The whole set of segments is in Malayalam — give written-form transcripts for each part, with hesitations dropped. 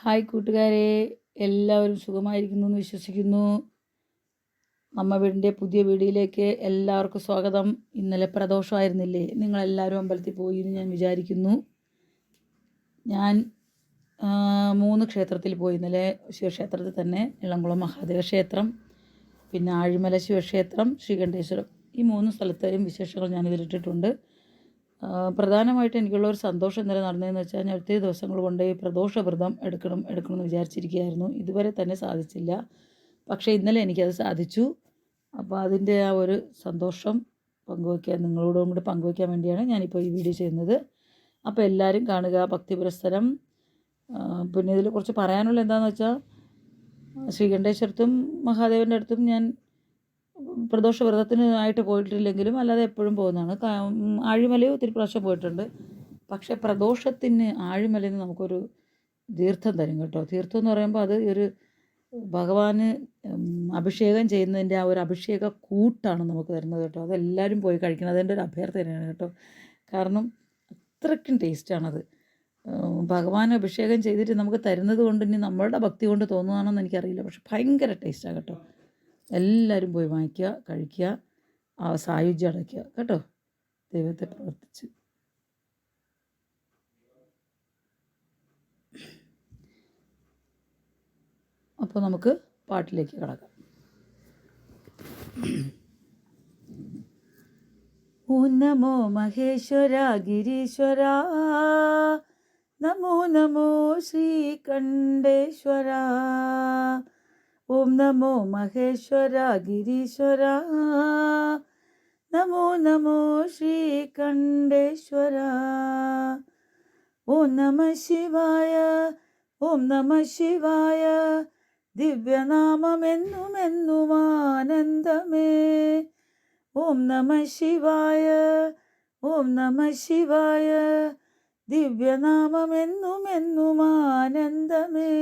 ഹായ് കൂട്ടുകാരെ, എല്ലാവരും സുഖമായിരിക്കുന്നു എന്ന് വിശ്വസിക്കുന്നു. അമ്മ വീടിൻ്റെ പുതിയ വീഡിയോയിലേക്ക് എല്ലാവർക്കും സ്വാഗതം. ഇന്നലെ പ്രദോഷമായിരുന്നില്ലേ? നിങ്ങളെല്ലാവരും അമ്പലത്തിൽ പോയി എന്ന് ഞാൻ വിചാരിക്കുന്നു. ഞാൻ 3 ക്ഷേത്രത്തിൽ പോയി ഇന്നലെ. ശിവക്ഷേത്രത്തിൽ തന്നെ ഇളംകുളം മഹാദേവ ക്ഷേത്രം, പിന്നെ ആഴിമല ശിവക്ഷേത്രം, ശ്രീകണ്ഠേശ്വരം, ഈ 3 സ്ഥലത്തെയും വിശേഷങ്ങൾ ഞാനിതിലിട്ടിട്ടുണ്ട്. പ്രധാനമായിട്ട് എനിക്കുള്ള ഒരു സന്തോഷം ഇന്നലെ നടന്നതെന്ന് വെച്ചാൽ, ഞാൻ ഒത്തിരി ദിവസങ്ങൾ കൊണ്ട് ഈ പ്രദോഷ വ്രതം എടുക്കണമെന്ന് വിചാരിച്ചിരിക്കുകയായിരുന്നു. ഇതുവരെ തന്നെ സാധിച്ചില്ല. പക്ഷേ ഇന്നലെ എനിക്കത് സാധിച്ചു. അപ്പോൾ അതിൻ്റെ ആ ഒരു സന്തോഷം നിങ്ങളോടും കൂടി പങ്കുവയ്ക്കാൻ വേണ്ടിയാണ് ഞാനിപ്പോൾ ഈ വീഡിയോ ചെയ്യുന്നത്. അപ്പോൾ എല്ലാവരും കാണുക, ഭക്തി പുരസ്സരം. പിന്നെ ഇതിൽ കുറച്ച് പറയാനുള്ള എന്താണെന്ന് വെച്ചാൽ, ശ്രീകണ്ഠേശ്വരത്തും മഹാദേവൻ്റെ അടുത്തും ഞാൻ പ്രദോഷ വ്രതത്തിന് ആയിട്ട് പോയിട്ടില്ലെങ്കിലും അല്ലാതെ എപ്പോഴും പോകുന്നതാണ്. ആഴിമലയും ഒത്തിരി പ്രാവശ്യം പോയിട്ടുണ്ട്. പക്ഷേ പ്രദോഷത്തിന് ആഴിമലയിൽ നിന്ന് നമുക്കൊരു തീർത്ഥം തരും കേട്ടോ. തീർത്ഥം എന്ന് പറയുമ്പോൾ അത് ഒരു ഭഗവാന് അഭിഷേകം ചെയ്യുന്നതിൻ്റെ ആ ഒരു അഭിഷേക കൂട്ടാണ് നമുക്ക് തരുന്നത് കേട്ടോ. അതെല്ലാവരും പോയി കഴിക്കണം. അതെൻ്റെ ഒരു അഭ്യർത്ഥനയാണ് കേട്ടോ. കാരണം അത്രയ്ക്കും ടേസ്റ്റാണത്. ഭഗവാൻ അഭിഷേകം ചെയ്തിട്ട് നമുക്ക് തരുന്നത് കൊണ്ട് ഇനി നമ്മളുടെ ഭക്തി കൊണ്ട് തോന്നുന്നതാണെന്ന് എനിക്കറിയില്ല, പക്ഷെ ഭയങ്കര ടേസ്റ്റാണ് കേട്ടോ. എല്ലാവരും പോയി വാങ്ങിക്കുക, കഴിക്കുക, ആ സായുജ്യം അടയ്ക്കുക കേട്ടോ. ദൈവത്തെ പ്രവർത്തിച്ച് അപ്പോൾ നമുക്ക് പാട്ടിലേക്ക് കിടക്കാം. ഓം നമോ മഹേശ്വര ഗിരീശ്വര, നമോ നമോ ശ്രീകണ്ഠേശ്വര. ഓം നമോ മഹേശ്വര ഗിരീശ്വര, നമോ നമോ ശ്രീകണ്ഠേശ്വര. ഓം നമ ശിവായ, ഓം നമ ശിവായ, ദിവ്യനാമമെന്നുമെന്നും ആനന്ദമേ. ഓം നമ ശിവായ, ഓം നമ ശിവായ, ദിവ്യനാമമെന്നുമെന്നും ആനന്ദമേ.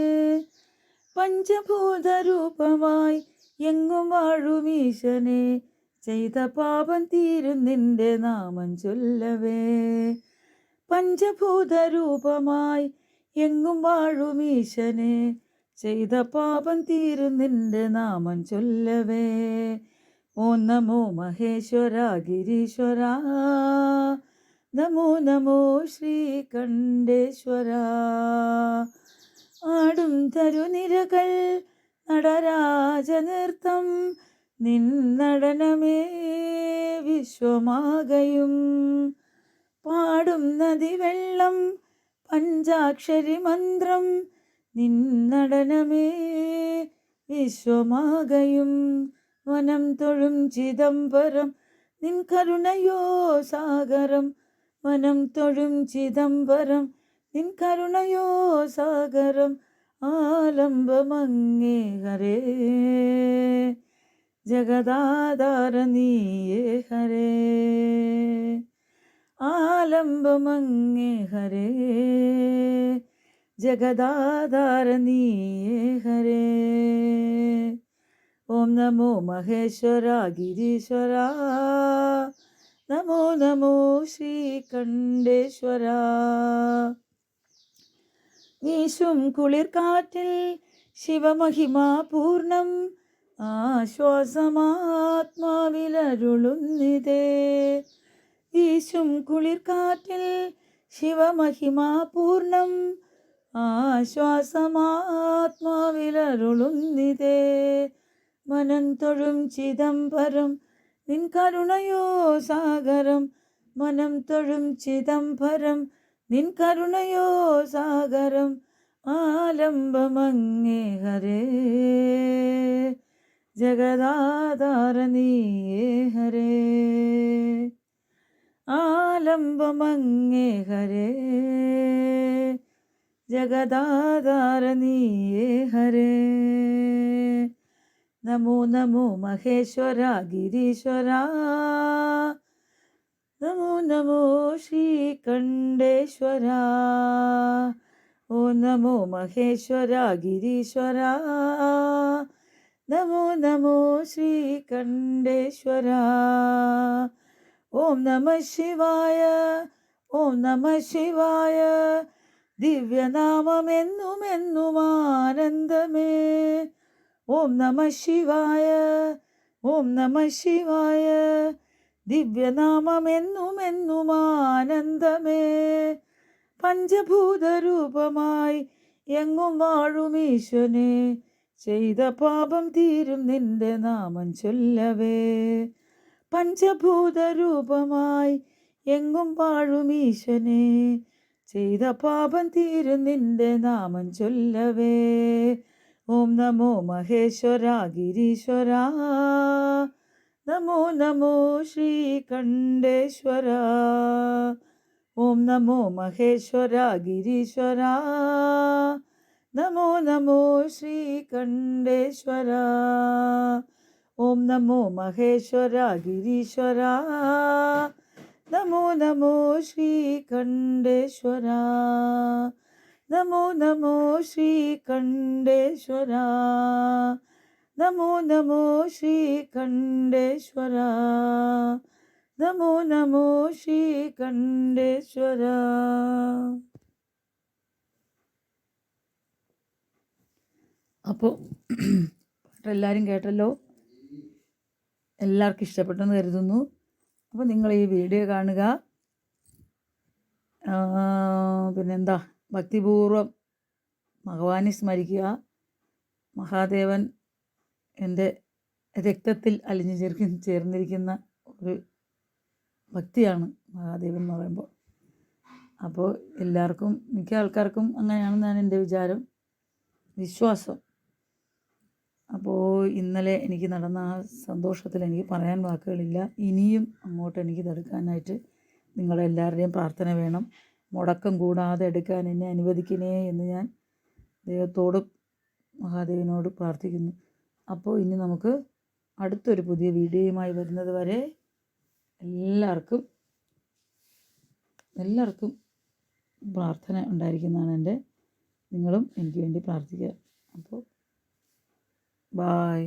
പഞ്ചഭൂതരൂപമായി എങ്ങും വാഴുമീശനെ, ചെയ്ത പാപം തീരും നിന്റെ നാമം ചൊല്ലവേ. പഞ്ചഭൂതരൂപമായി എങ്ങും വാഴുമീശനെ, ചെയ്ത പാപം തീരും നിന്റെ നാമം ചൊല്ലവേ. ഓം നമോ മഹേശ്വര ഗിരീശ്വര, നമോ നമോ ശ്രീകണ്ഠേശ്വര. ആടും തരുനിരകൾ നടരാജനൃത്തം, നിന്നടനമേ വിശ്വമാകയും. പാടും നദിവെള്ളം പഞ്ചാക്ഷരി മന്ത്രം, നിന്നടനമേ വിശ്വമാകയും. വനം തൊഴും ചിദംബരം, നിൻ കരുണയോ സാഗരം. വനം തൊഴും ചിദംബരം, നിൻ കരുണയോ സാഗരം. ആലംബമങ്ങേ ഹരേ, ജഗദാധാര നീയേ ഹരേ. ആലംബമങ്ങേ ഹരേ, ജഗദാധാര നീയേ ഹരേ. ഓം നമോ മഹേശ്വര ഗിരീശ്വര, നമോ നമോ ശ്രീകണ്ഠേശ്വര. വീശും കുളിർക്കാറ്റിൽ ശിവമഹിമാപൂർണം, ആശ്വാസമാത്മാവിലരുളുന്നിതേ. വീശും കുളിർക്കാറ്റിൽ ശിവമഹിമാപൂർണം, ആശ്വാസമാത്മാവിലരുളുന്നിതേ. മനം തൊഴും ചിദംബരം, നിൻ കരുണയോ സാഗരം. മനം തൊഴും ചിദംബരം, നിൻ കരുണയോ സാഗരം. ആലംബമങ്ങേ ഹരേ, ജഗദാധാര നീയേ ഹരേ. ആലംബമങ്ങേ ഹരേ, ജഗദാധാര നീയേ ഹരേ. നമോ നമോ മഹേശ്വര ഗിരീശ്വര, നമോ നമോ ശ്രീകണ്ഠേശ്വര. ഓം നമോ മഹേശ്വര ഗിരീശ്വര, നമോ നമോ ശ്രീകണ്ഠേശ്വര. ഓം നമ ശിവായ, ഓം നമ ശിവായ, ദിവ്യനാമമെന്നുമെന്നും ആനന്ദമേ. ഓം നമ ശിവായ, ഓം നമ ശിവായ. ദിവ്യനാമമെന്നുമെന്നും ആനന്ദമേ. പഞ്ചഭൂതരൂപമായി എങ്ങും വാഴും ഈശ്വനെ, ചെയ്ത പാപം തീരും നിന്റെ നാമം ചൊല്ലവേ. പഞ്ചഭൂതരൂപമായി എങ്ങും വാഴും ഈശ്വനെ, ചെയ്ത പാപം തീരും നിന്റെ നാമം ചൊല്ലവേ. ഓം നമോ മഹേശ്വര ഗിരീശ്വര, നമോ നമോ ശ്രീകണ്ഠേശ്വര. ഓം നമോ മഹേശ്വര ഗിരീശ്വര, നമോ നമോ ശ്രീകണ്ഠേശ്വര. ഓം നമോ മഹേശ്വര ഗിരീശ്വര, നമോ നമോ ശ്രീകണ്ഠേശ്വര. നമോ നമോ ശ്രീകണ്ഠേശ്വര, നമോ നമോ ശ്രീകണ്ഠേശ്വര. നമോ നമോ ശ്രീകണ്ഠേശ്വര. അപ്പോൾ പാട്ടെല്ലാവരും കേട്ടല്ലോ, എല്ലാവർക്കും ഇഷ്ടപ്പെട്ടെന്ന് കരുതുന്നു. അപ്പോൾ നിങ്ങൾ ഈ വീഡിയോ കാണുക, പിന്നെന്താ, ഭക്തിപൂർവം ഭഗവാനെ സ്മരിക്കുക. മഹാദേവൻ എൻ്റെ രക്തത്തിൽ അലിഞ്ഞു ചേർന്നിരിക്കുന്ന ഒരു ഭക്തിയാണ് മഹാദേവൻ എന്ന് പറയുമ്പോൾ. അപ്പോൾ എല്ലാവർക്കും, മിക്ക ആൾക്കാർക്കും അങ്ങനെയാണെന്നാണ് എൻ്റെ വിചാരം, വിശ്വാസം. അപ്പോൾ ഇന്നലെ എനിക്ക് നടന്ന ആ സന്തോഷത്തിൽ എനിക്ക് പറയാൻ വാക്കുകളില്ല. ഇനിയും അങ്ങോട്ട് എനിക്ക് ഇതെടുക്കാനായിട്ട് നിങ്ങളെല്ലാവരുടെയും പ്രാർത്ഥന വേണം. മുടക്കം കൂടാതെ എടുക്കാൻ എന്നെ അനുവദിക്കണേ എന്ന് ഞാൻ ദൈവത്തോടും മഹാദേവനോട് പ്രാർത്ഥിക്കുന്നു. അപ്പോൾ ഇനി നമുക്ക് അടുത്തൊരു പുതിയ വീഡിയോയുമായി വരുന്നത് വരെ എല്ലാവർക്കും പ്രാർത്ഥന ഉണ്ടായിരിക്കുന്നതാണ് എൻ്റെ. നിങ്ങളും എനിക്ക് വേണ്ടി പ്രാർത്ഥിക്കുക. അപ്പോൾ ബായ്.